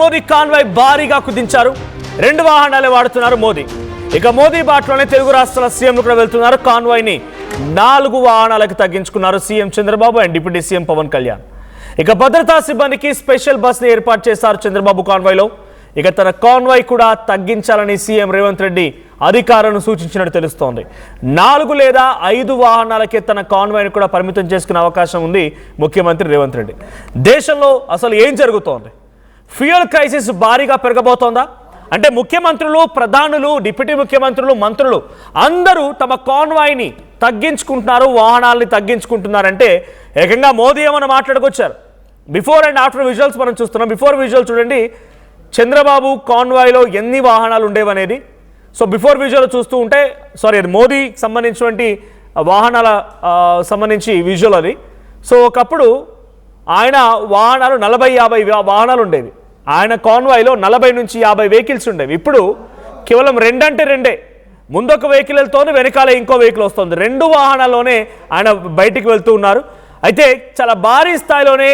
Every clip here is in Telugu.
మోదీ కాన్వాయ్ భారీగా కుదించారు. 2 వాహనాలే వాడుతున్నారు మోదీ. ఇక మోదీ బాటలోనే తెలుగు రాష్ట్రాల సీఎంలు కూడా వెళ్తున్నారు. కాన్వాయ్ ని 4 వాహనాలకు తగ్గించుకున్నారు CM Chandrababu and deputy CM Pawan Kalyan. ఇక భద్రతా సిబ్బందికి స్పెషల్ బస్ ని ఏర్పాటు చేశారు చంద్రబాబు కాన్వాయ్ లో. ఇక తన కాన్వాయ్ కూడా తగ్గించాలని సీఎం రేవంత్ రెడ్డి అధికారులను సూచించినట్టు తెలుస్తోంది. 4 లేదా 5 వాహనాలకే తన కాన్వాయ్ని కూడా పరిమితం చేసుకునే అవకాశం ఉంది ముఖ్యమంత్రి రేవంత్ రెడ్డి. దేశంలో అసలు ఏం జరుగుతోంది? ఫ్యూయల్ క్రైసిస్ భారీగా పెరగబోతోందా? అంటే ముఖ్యమంత్రులు, ప్రధానులు, డిప్యూటీ ముఖ్యమంత్రులు, మంత్రులు అందరూ తమ కాన్వాయ్ని తగ్గించుకుంటున్నారు, వాహనాలని తగ్గించుకుంటున్నారంటే ఏకంగా మోదీ ఏమన్నా మాట్లాడుకొచ్చారు. బిఫోర్ అండ్ ఆఫ్టర్ విజువల్స్ మనం చూస్తున్నాం. బిఫోర్ విజువల్ చూడండి, చంద్రబాబు కాన్వాయ్లో ఎన్ని వాహనాలు ఉండేవనేది. సో బిఫోర్ విజువల్ చూస్తూ ఉంటే అది మోదీకి సంబంధించినటువంటి వాహనాల సంబంధించి విజువల్ అది. సో ఒకప్పుడు ఆయన వాహనాలు 40-50 వాహనాలు ఉండేవి. ఆయన కాన్వాయ్లో 40 నుంచి 50 వెహికల్స్ ఉండేవి. ఇప్పుడు కేవలం 2 అంటే 2. ముందొక వెహికల్ వెళ్తోంది, వెనకాల ఇంకో వెహికల్ వస్తుంది. 2 వాహనాల్లోనే ఆయన బయటికి వెళ్తూ ఉన్నారు. అయితే చాలా భారీ స్థాయిలోనే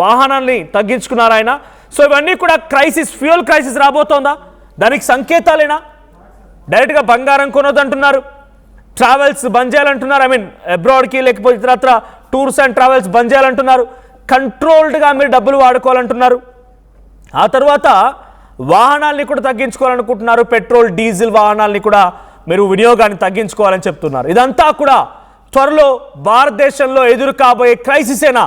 వాహనాల్ని తగ్గించుకున్నారు ఆయన. సో ఇవన్నీ కూడా క్రైసిస్, ఫ్యూయల్ క్రైసిస్ రాబోతోందా? దానికి సంకేతాలేనా? డైరెక్ట్గా బంగారం కొనొద్దంటున్నారు, ట్రావెల్స్ బంద్ చేయాలంటున్నారు. అబ్రాడ్కి లేకపోతే ఇతరత్ర టూర్స్ అండ్ ట్రావెల్స్ బంద్ చేయాలంటున్నారు. కంట్రోల్డ్గా మీరు డబ్బులు వాడుకోవాలంటున్నారు. ఆ తర్వాత వాహనాల్ని కూడా తగ్గించుకోవాలనుకుంటున్నారు. పెట్రోల్, డీజిల్ వాహనాల్ని కూడా మీరు వినియోగాన్ని తగ్గించుకోవాలని చెప్తున్నారు. ఇదంతా కూడా త్వరలో భారతదేశంలో ఎదురు కాబోయే క్రైసిసేనా?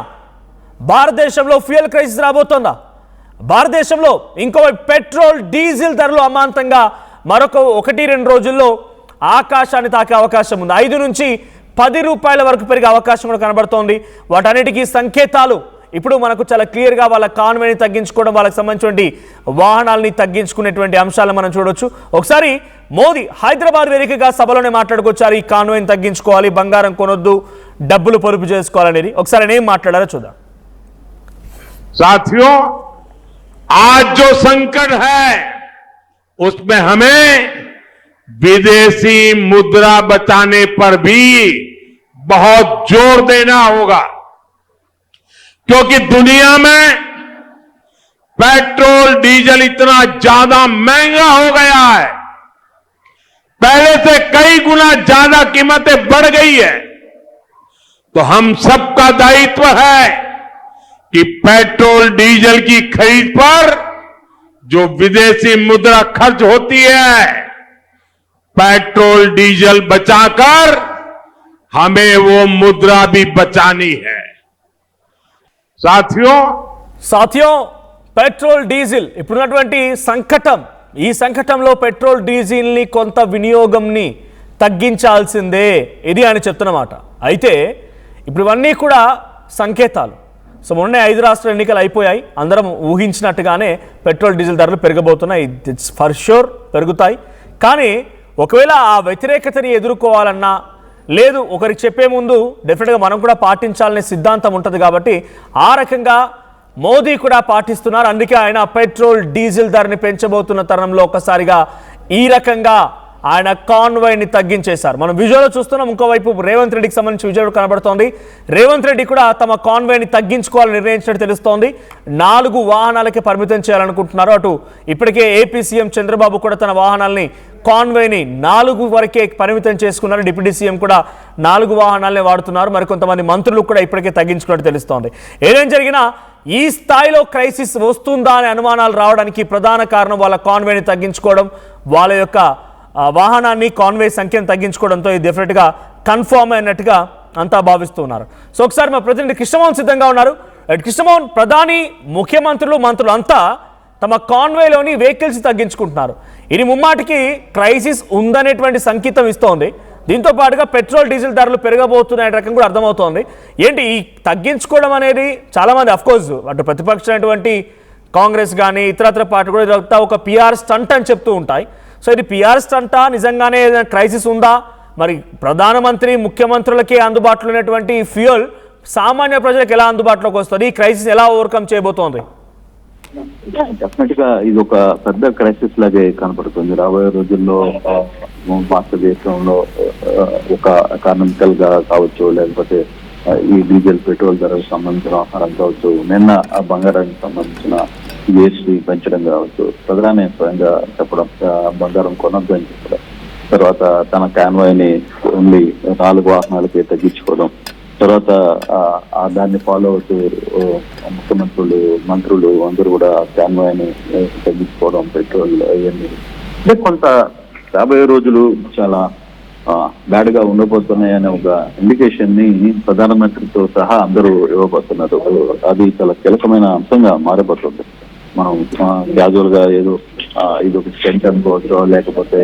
భారతదేశంలో ఫ్యూయల్ క్రైసిస్ రాబోతోందా? భారతదేశంలో ఇంకోవైపు పెట్రోల్, డీజిల్ ధరలు అమాంతంగా మరొక 1-2 రోజుల్లో ఆకాశాన్ని తాకే అవకాశం ఉంది. 5 నుంచి 10 రూపాయల వరకు పెరిగే అవకాశం కూడా కనబడుతోంది. వాటన్నిటికీ సంకేతాలు ఇప్పుడు మనకు చాలా క్లియర్గా వాళ్ళ కాన్వాయ్ని తగ్గించుకోవడం, వాళ్ళకి సంబంధించినటువంటి వాహనాలని తగ్గించుకునేటువంటి అంశాలను మనం చూడొచ్చు. ఒకసారి మోదీ హైదరాబాద్ వేదికగా సభలోనే మాట్లాడుకొచ్చారు. ఈ కాన్వాయ్ని తగ్గించుకోవాలి, బంగారం కొనొద్దు, డబ్బులు పొదుపు చేసుకోవాలనేది. ఒకసారి నేను ఏం మాట్లాడారో చూద్దాం. साथियों, आज जो संकट है उसमें हमें विदेशी मुद्रा बचाने पर भी बहुत जोर देना होगा, क्योंकि दुनिया में पेट्रोल, डीजल इतना ज्यादा महंगा हो गया है, पहले से कई गुना ज्यादा कीमतें बढ़ गई है. तो हम सबका दायित्व है कि पेट्रोल, डीजल की खरीद पर जो विदेशी मुद्रा खर्च होती है, पेट्रोल, डीजल बचाकर हमें वो मुद्रा भी बचानी है. साथियों పెట్రోల్, డీజిల్ ఇప్పుడున్నటువంటి సంకటం, ఈ సంకటంలో పెట్రోల్, డీజిల్ని కొంత వినియోగంని తగ్గించాల్సిందే, ఇది ఆయన చెప్తున్నమాట. అయితే ఇప్పుడు ఇవన్నీ కూడా సంకేతాలు. సో మొన్నే 5 రాష్ట్రాల ఎన్నికలు అయిపోయాయి. అందరం ఊహించినట్టుగానే పెట్రోల్, డీజిల్ ధరలు పెరగబోతున్నాయి. ఇట్స్ ఫర్ షూర్ పెరుగుతాయి. కానీ ఒకవేళ ఆ వ్యతిరేకతని ఎదుర్కోవాలన్నా, లేదు ఒకరికి చెప్పే ముందు డెఫినెట్గా మనం కూడా పాటించాలనే సిద్ధాంతం ఉంటుంది. కాబట్టి ఆ రకంగా మోదీ కూడా పాటిస్తున్నారు. అందుకే ఆయన పెట్రోల్, డీజిల్ ధరని పెంచబోతున్న తరుణంలో ఒక్కసారిగా ఈ రకంగా ఆయన కాన్వాయ్ని తగ్గించేశారు. మనం విజువల్లో చూస్తున్నాం. ఇంకోవైపు రేవంత్ రెడ్డికి సంబంధించి విజువల్ కనబడుతోంది. రేవంత్ రెడ్డి కూడా తమ కాన్వాయ్ని తగ్గించుకోవాలని నిర్ణయించినట్టు తెలుస్తోంది. 4 వాహనాలకే పరిమితం చేయాలనుకుంటున్నారు. అటు ఇప్పటికే ఏపీ సీఎం చంద్రబాబు కూడా తన వాహనాల్ని, కాన్వాయ్ని 4 వరకే పరిమితం చేసుకున్నారు. డిప్యూటీ సీఎం కూడా 4 వాహనాలనే వాడుతున్నారు. మరికొంతమంది మంత్రులు కూడా ఇప్పటికే తగ్గించుకున్నట్టు తెలుస్తోంది. ఏదేం జరిగినా ఈ స్థాయిలో క్రైసిస్ వస్తుందా అనే అనుమానాలు రావడానికి ప్రధాన కారణం వాళ్ళ కాన్వాయ్ని తగ్గించుకోవడం, వాళ్ళ యొక్క వాహనాన్ని, కాన్వాయ్ సంఖ్యను తగ్గించుకోవడంతో ఇది డెఫినెట్గా కన్ఫర్మ్ అయినట్టుగా అంతా భావిస్తున్నారు. సో ఒకసారి మా ప్రతినిధి కృష్ణమోహన్ సిద్ధంగా ఉన్నారు. కృష్ణమోహన్, ప్రధాని, ముఖ్యమంత్రులు, మంత్రులు అంతా తమ కాన్వాయ్లోని వెహికల్స్ తగ్గించుకుంటున్నారు. ఇది ముమ్మాటికి క్రైసిస్ ఉందనేటువంటి సంకేతం ఇస్తోంది. దీంతో పాటుగా పెట్రోల్, డీజిల్ ధరలు పెరగబోతున్నాయి రకం కూడా అర్థమవుతోంది. ఏంటి ఈ తగ్గించుకోవడం అనేది? చాలామంది అఫ్కోర్స్ అటు ప్రతిపక్షమైనటువంటి కాంగ్రెస్ కానీ ఇతరత్ర పార్టీ కూడా ఇదంతా ఒక పిఆర్ స్టంట్ అని చెప్తూ ఉంటాయి. సో ఇది పిఆర్ స్టంటా, నిజంగానే క్రైసిస్ ఉందా? మరి ప్రధానమంత్రి, ముఖ్యమంత్రులకే అందుబాటులో ఉన్నటువంటి ఫ్యూయల్ సామాన్య ప్రజలకు ఎలా అందుబాటులోకి వస్తుంది? ఈ క్రైసిస్ ఎలా ఓవర్కమ్ చేయబోతోంది? డెఫినెట్ గా ఇది ఒక పెద్ద క్రైసిస్ లాగే కనపడుతుంది. రాబోయే రోజుల్లో భారతదేశంలో ఒక ఎకానమికల్ గా కావచ్చు, లేకపోతే ఈ డీజిల్ పెట్రోల్ ధరకు సంబంధించిన ఆహారం కావచ్చు, నిన్న ఆ బంగారానికి సంబంధించిన జిఎస్టీ పెంచడం కావచ్చు, ప్రధాని స్వయంగా చెప్పడం బంగారం కొనొద్దని చెప్పడం, తర్వాత తన కాన్వాయ్ని ఓన్లీ 4 వాహనాలకి తగ్గించుకోవడం, తర్వాత దాన్ని ఫాలో అవుతూ ముఖ్యమంత్రులు, మంత్రులు అందరూ కూడా కాన్వాయ్ని తగ్గించుకోవడం, పెట్రోల్ ఇవన్నీ అంటే కొంత 50 రోజులు చాలా బ్యాడ్ గా ఉండబోతున్నాయనే ఒక ఇండికేషన్ ని ప్రధానమంత్రితో సహా అందరూ ఇవ్వబోతున్నారు. అది చాలా కీలకమైన అంశంగా మారబోతుంది. మనం క్యాజువల్ గా ఏదో ఇది ఒక స్టెంట్ అనుకోవచ్చు, లేకపోతే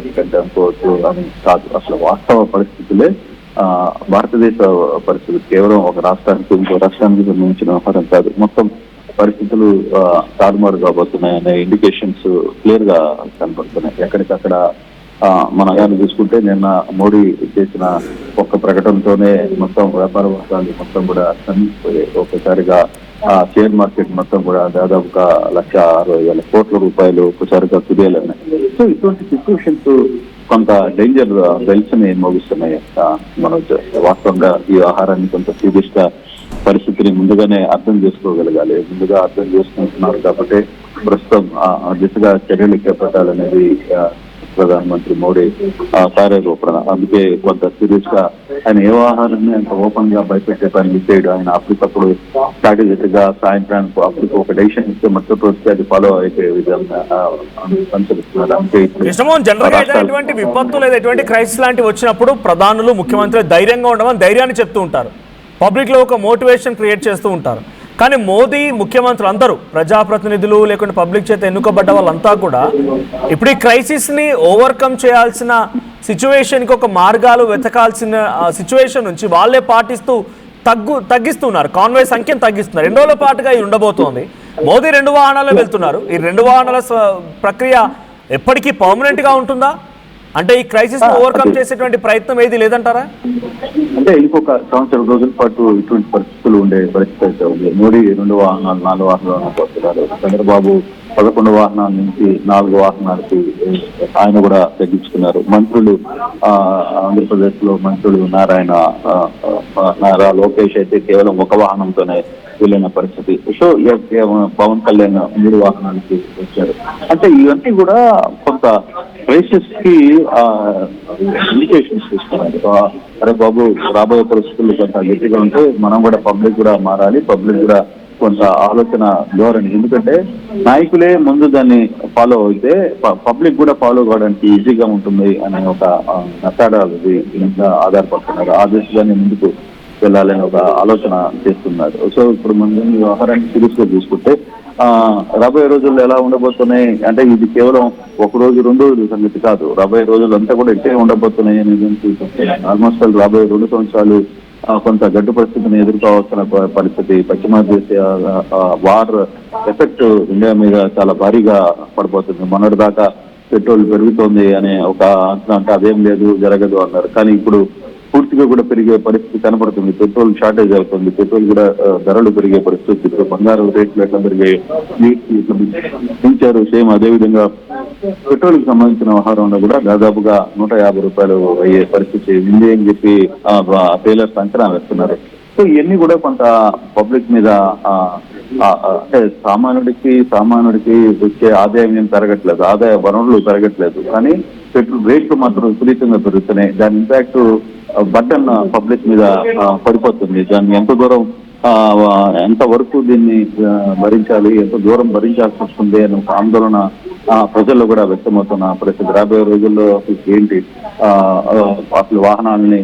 స్టెంట్ అనుకోవచ్చు అని కాదు. అసలు వాస్తవ పరిస్థితులే భారతదేశ పరిస్థితులు కేవలం ఒక రాష్ట్రానికి ఇంకో రాష్ట్రానికి సంబంధించిన వ్యవహారం కాదు. మొత్తం పరిస్థితులు తారుమారు కాబోతున్నాయనే ఇండికేషన్స్ క్లియర్ గా కనపడుతున్నాయి. ఎక్కడికక్కడ మన గారిని చూసుకుంటే నిన్న మోడీ చేసిన ఒక్క ప్రకటనతోనే మొత్తం వ్యాపార వర్గాలు మొత్తం కూడా స్తంభించిపోయాయి. ఒక్కసారిగా షేర్ మార్కెట్ మొత్తం కూడా దాదాపుగా 1,60,000 కోట్ల రూపాయలు ఒక్కసారిగా కుదేలన్నాయి. సో ఇటువంటి సిచ్యువేషన్స్ కొంత డేంజర్ బెల్స్ ని మోగిస్తున్నాయి. మనం వాస్తవంగా ఈ ఆహారాన్ని కొంత సీరియస్ గా పరిస్థితిని ముందుగానే అర్థం చేసుకోగలగాలి. ముందుగా అర్థం చేసుకుంటున్నారు కాబట్టి ప్రస్తుతం దిశగా చర్యలు చేపట్టాలనేది ప్రధానమంత్రి మోడీ కార్యరూపణ. అందుకే కొంత సీరియస్ గా ఆయన ఏ ఆహారాన్ని అంత ఓపెన్ గా భయపెట్టే పని చేయడు. ఆయన అప్పటికప్పుడు స్ట్రాటజిక్ గా సాయంత్రానికి అప్పటికి ఒక డెసిషన్ ఇస్తే మొత్తం రోజుకి అది ఫాలో అయిపోయే విధంగా అనుసరిస్తున్నారు. అందుకే జనరల్ గా ఎటువంటి విపత్తు లేదా ఎటువంటి క్రైసిస్ లాంటివి వచ్చినప్పుడు ప్రధానులు, ముఖ్యమంత్రి ధైర్యంగా ఉండమని ధైర్యాన్ని చెప్తూ ఉంటారు, పబ్లిక్ లో ఒక మోటివేషన్ క్రియేట్ చేస్తూ ఉంటారు. కానీ మోదీ, ముఖ్యమంత్రులు అందరూ, ప్రజాప్రతినిధులు లేకుంటే పబ్లిక్ చేత ఎన్నుకోబడ్డ వాళ్ళంతా కూడా ఇప్పుడు ఈ క్రైసిస్ని ఓవర్కమ్ చేయాల్సిన సిచ్యువేషన్కి ఒక మార్గాలు వెతకాల్సిన సిచ్యువేషన్ నుంచి వాళ్ళే పాటిస్తూ తగ్గిస్తున్నారు, కాన్వాయ్ సంఖ్యను తగ్గిస్తున్నారు. 2 రోజుల పాటుగా ఇది ఉండబోతోంది. మోదీ 2 వాహనాల్లో వెళ్తున్నారు. ఈ 2 వాహనాల ప్రక్రియ ఎప్పటికీ పర్మనెంట్గా ఉంటుందా? అంటే ఈ క్రైసిస్ ఓవర్కమ్ చేసేటువంటి ప్రయత్నం ఏది లేదంటారా? అంటే ఇంకొక 1 రోజుల పాటు ఇటువంటి పరిస్థితులు ఉండే పరిస్థితి అయితే ఉంది. మోడీ 2 వాహనాలు 4 వాహనాలను పోతున్నారు. చంద్రబాబు 11 వాహనాల నుంచి 4 వాహనాలకి ఆయన కూడా తగ్గించుకున్నారు. మంత్రులు ఆంధ్రప్రదేశ్ లో మంత్రులు నారా లోకేష్ అయితే కేవలం 1 వాహనంతోనే వెళ్ళిన పరిస్థితి. సో పవన్ కళ్యాణ్ 3 వాహనాలకి వచ్చారు. అంటే ఇవన్నీ కూడా కొంత క్రైసిస్ కి ఇండికేషన్స్ ఇస్తున్నారు. అరే బాబు, రాబోయే పరిస్థితులు కొంత గట్టిగా ఉంటే మనం కూడా పబ్లిక్ కూడా మారాలి, పబ్లిక్ కూడా కొంత ఆలోచన ధోరణి. ఎందుకంటే నాయకులే ముందు దాన్ని ఫాలో అయితే పబ్లిక్ కూడా ఫాలో కావడానికి ఈజీగా ఉంటుంది అనే ఒక మెథడాలజీ మీద ఆధారపడుతున్నారు. ఆ దిశగానే ముందుకు వెళ్ళాలని ఒక ఆలోచన చేస్తున్నారు. సో ఇప్పుడు మనం ఈ వ్యవహారాన్ని సీరియస్ గా చూసుకుంటే రాబోయే రోజుల్లో ఎలా ఉండబోతున్నాయి అంటే ఇది కేవలం 1 రోజు 2 రోజుల సంగతి కాదు. రాబోయే రోజులు అంతా కూడా ఇట్టే ఉండబోతున్నాయి అనేది ఆల్మోస్ట్ రాబోయే 2 సంవత్సరాలు కొంత గడ్డు పరిస్థితిని ఎదుర్కోవాల్సిన పరిస్థితి. పశ్చిమాసియా వార్ ఎఫెక్ట్ ఇండియా మీద చాలా భారీగా పడిపోతుంది. మొన్నటి దాకా పెట్రోల్ పెరుగుతోంది అనే ఒక అంచనా, అంటే అదేం లేదు, జరగదు అన్నారు. కానీ ఇప్పుడు పూర్తిగా కూడా పెరిగే పరిస్థితి కనపడుతుంది. పెట్రోల్ షార్టేజ్ అవుతుంది, పెట్రోల్ కూడా ధరలు పెరిగే పరిస్థితి. ఇప్పుడు బంగారం రేట్లు ఎట్లా పెరిగాయి, పెంచారు. సేమ్ అదేవిధంగా పెట్రోల్ కి సంబంధించిన వ్యవహారంలో కూడా దాదాపుగా 150 రూపాయలు అయ్యే పరిస్థితి ఉంది అని చెప్పి టైలర్స్ అంచనా వేస్తున్నారు. సో ఇవన్నీ కూడా కొంత పబ్లిక్ మీద అంటే సామాన్యుడికి వచ్చే ఆదాయం ఏం పెరగట్లేదు, ఆదాయ వనరులు పెరగట్లేదు, కానీ పెట్రోల్ రేట్లు మాత్రం విపరీతంగా పెరుగుతున్నాయి. దాని ఇంపాక్ట్ బర్డన్ పబ్లిక్ మీద పడిపోతుంది. దాన్ని ఎంత వరకు దీన్ని భరించాలి, ఎంత దూరం భరించాల్సి వస్తుంది అని ఒక ఆందోళన ప్రజల్లో కూడా వ్యక్తమవుతున్న పరిస్థితి. రాబోయే రోజుల్లో ఏంటి అసలు వాహనాలని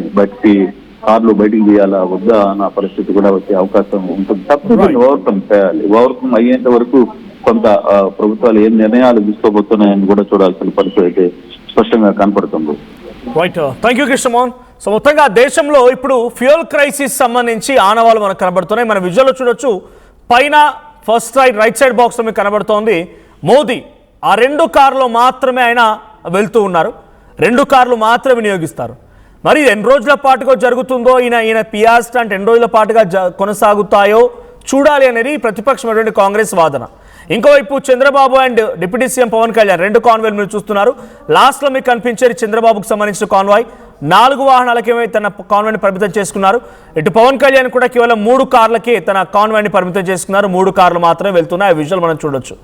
కార్లు బయటికి తీయాలా వద్దా అన్న పరిస్థితి కూడా వచ్చే అవకాశం ఉంటుంది. తప్పకుండా ఓవర్కమ్ చేయాలి. ఓవర్కమ్ అయ్యేంత వరకు కొంత ప్రభుత్వాలు ఏం నిర్ణయాలు తీసుకోబోతున్నాయని కూడా చూడాల్సిన పరిస్థితి అయితే స్పష్టంగా కనపడుతుంది. Right, thank you Krishnamohan. So మొత్తంగా దేశంలో ఇప్పుడు ఫ్యూయల్ క్రైసిస్ సంబంధించి ఆనవాళ్ళు మనకు కనబడుతున్నాయి. మన విజువల్లో చూడొచ్చు, పైన ఫస్ట్ రైట్ సైడ్ బాక్స్ మీకు కనబడుతోంది మోదీ. ఆ 2 కార్లు మాత్రమే ఆయన వెళ్తూ ఉన్నారు, 2 కార్లు మాత్రమే వినియోగిస్తారు. మరి ఎన్ని రోజుల పాటుగా జరుగుతుందో, ఈయన పిఆర్ స్టంట్ ఎన్ని రోజుల పాటుగా కొనసాగుతాయో చూడాలి అనేది ప్రతిపక్షమైనటువంటి కాంగ్రెస్ వాదన. ఇంకోవైపు Chandrababu and deputy CM Pawan Kalyan 2 కాన్వాయ్లు మీరు చూస్తున్నారు. లాస్ట్లో మీకు కనిపించేది చంద్రబాబుకు సంబంధించిన కాన్వాయ్, 4 వాహనాలకే తన కాన్వాయ్ని పరిమితం చేసుకున్నారు. ఇటు పవన్ కళ్యాణ్ కూడా కేవలం 3 కార్లకే తన కాన్వాయ్ని పరిమితం చేసుకున్నారు. 3 కార్లు మాత్రమే వెళ్తున్నాయి. ఆ విజువల్ మనం చూడొచ్చు.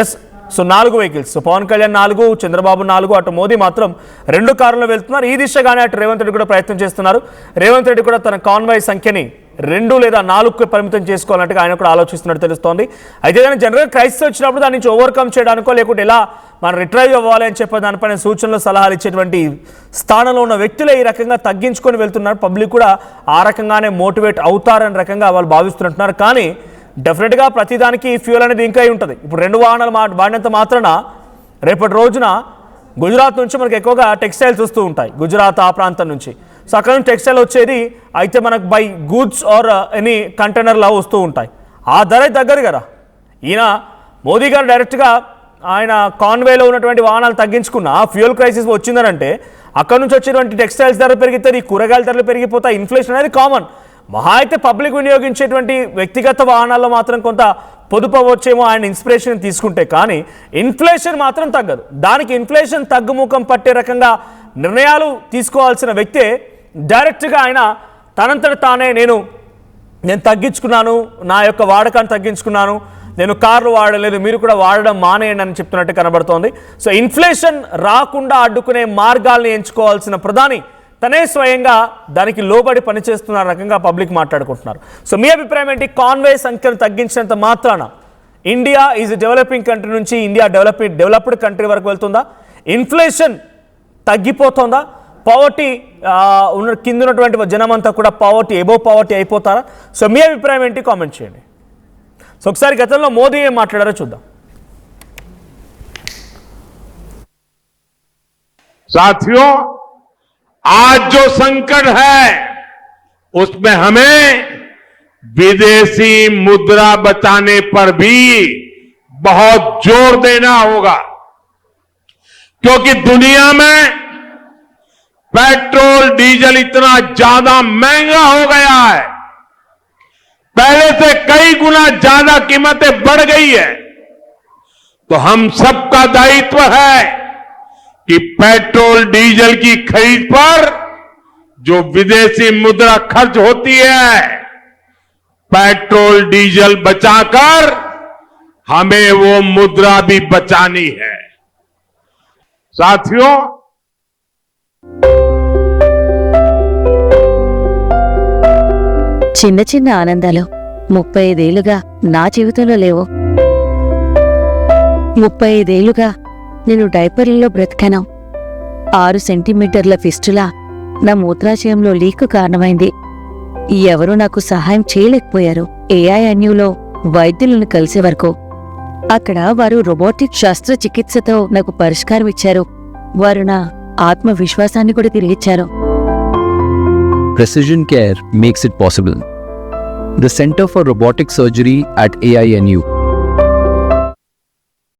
Yes, so 4 vehicles, so Pawan Kalyan 4, Chandrababu 4, అటు మోదీ మాత్రం 2 కార్లలో వెళ్తున్నారు. ఈ దిశగానే అటు రేవంత్ రెడ్డి కూడా ప్రయత్నం చేస్తున్నారు. రేవంత్ రెడ్డి కూడా తన కాన్వాయ్ సంఖ్యని 2 లేదా 4కు పరిమితం చేసుకోవాలంటే ఆయన కూడా ఆలోచిస్తున్నట్టు తెలుస్తోంది. అయితే ఏదైనా జనరల్ క్రైసిస్ వచ్చినప్పుడు దాని నుంచి ఓవర్కమ్ చేయడానికో లేకుంటే ఎలా మనం రిట్రైవ్ అవ్వాలి అని చెప్పే దానిపైన సూచనలు సలహాలు ఇచ్చేటువంటి స్థానంలో ఉన్న వ్యక్తులే ఈ రకంగా తగ్గించుకొని వెళ్తున్నారు. పబ్లిక్ కూడా ఆ రకంగానే మోటివేట్ అవుతారని రకంగా వాళ్ళు భావిస్తున్నట్టున్నారు. కానీ డెఫినెట్గా ప్రతిదానికి ఫ్యూయల్ అనేది ఇంకా ఉంటుంది. ఇప్పుడు 2 వాహనాలు వాడినంత మాత్రాన రేపటి రోజున గుజరాత్ నుంచి మనకు ఎక్కువగా టెక్స్టైల్స్ వస్తూ ఉంటాయి, గుజరాత్ ఆ ప్రాంతం నుంచి. సో అక్కడ నుంచి టెక్స్టైల్ వచ్చేది అయితే మనకు బై గూడ్స్ ఆర్ ఎనీ కంటైనర్లా వస్తూ ఉంటాయి. ఆ ధర దగ్గర కదా. ఈయన మోదీ గారు డైరెక్ట్గా ఆయన కాన్వేలో ఉన్నటువంటి వాహనాలు తగ్గించుకున్న ఫ్యూయల్ క్రైసిస్ వచ్చిందనంటే అక్కడ నుంచి వచ్చేటువంటి టెక్స్టైల్స్ ధరలు పెరిగితే ఈ కూరగాయల ధరలు పెరిగిపోతాయి. ఇన్ఫ్లేషన్ అనేది కామన్. మహా అయితే పబ్లిక్ వినియోగించేటువంటి వ్యక్తిగత వాహనాల్లో మాత్రం కొంత పొదుపు వచ్చేమో ఆయన ఇన్స్పిరేషన్ తీసుకుంటే, కానీ ఇన్ఫ్లేషన్ మాత్రం తగ్గదు. దానికి ఇన్ఫ్లేషన్ తగ్గుముఖం పట్టే రకంగా నిర్ణయాలు తీసుకోవాల్సిన వ్యక్తే డైరెక్ట్గా ఆయన తనంతట తానే నేను తగ్గించుకున్నాను, నా యొక్క వాడకాన్ని తగ్గించుకున్నాను, నేను కార్లు వాడలేదు, మీరు కూడా వాడడం మానేయండి అని చెప్తున్నట్టు కనబడుతోంది. సో ఇన్ఫ్లేషన్ రాకుండా అడ్డుకునే మార్గాల్ని ఎంచుకోవాల్సిన ప్రధాని తనే స్వయంగా దానికి లోబడి పనిచేస్తున్న రకంగా పబ్లిక్ మాట్లాడుకుంటున్నారు. సో మీ అభిప్రాయం ఏంటి? కాన్వే సంఖ్యను తగ్గించినంత మాత్రాన ఇండియా ఈజ్ డెవలపింగ్ కంట్రీ నుంచి ఇండియా డెవలప్డ్ కంట్రీ వరకు వెళ్తుందా? ఇన్ఫ్లేషన్ తగ్గిపోతుందా? పావర్టీ కింద ఉన్నటువంటి జనమంతా కూడా పావర్టీ ఎబోవ్ పావర్టీ అయిపోతారా? సో మీ అభిప్రాయం ఏంటి? కామెంట్ చేయండి. సో ఒకసారి గతంలో మోదీ ఏం మాట్లాడారో చూద్దాం. साथियों, आज जो संकट है उसमें हमें विदेशी मुद्रा बचाने पर भी बहुत जोर देना होगा, क्योंकि दुनिया में पेट्रोल डीजल इतना ज्यादा महंगा हो गया है, पहले से कई गुना ज्यादा कीमतें बढ़ गई है. तो हम सबका दायित्व है कि पेट्रोल डीजल की खरीद पर जो विदेशी मुद्रा खर्च होती है, पेट्रोल डीजल बचाकर हमें वो मुद्रा भी बचानी है. साथियों, చిన్న చిన్న ఆనందాలు 35 ఏళ్లుగా నా జీవితంలో లేవు. 35 ఏళ్లుగా నేను డైపర్లలో బ్రతికాను. 6 సెంటీమీటర్ల ఫిస్టులా నా మూత్రాశయంలో లీకు కారణమైంది. ఎవరూ నాకు సహాయం చేయలేకపోయారు. ఏఐఎన్యూలో వైద్యులను కలిసే వరకు. అక్కడ వారు రోబోటిక్ శస్త్రచికిత్సతో నాకు పరిష్కారం ఇచ్చారు. వారు నా ఆత్మవిశ్వాసాన్ని కూడా తిరిగిచ్చారు. Precision care makes it possible. The Center for Robotic Surgery at AINU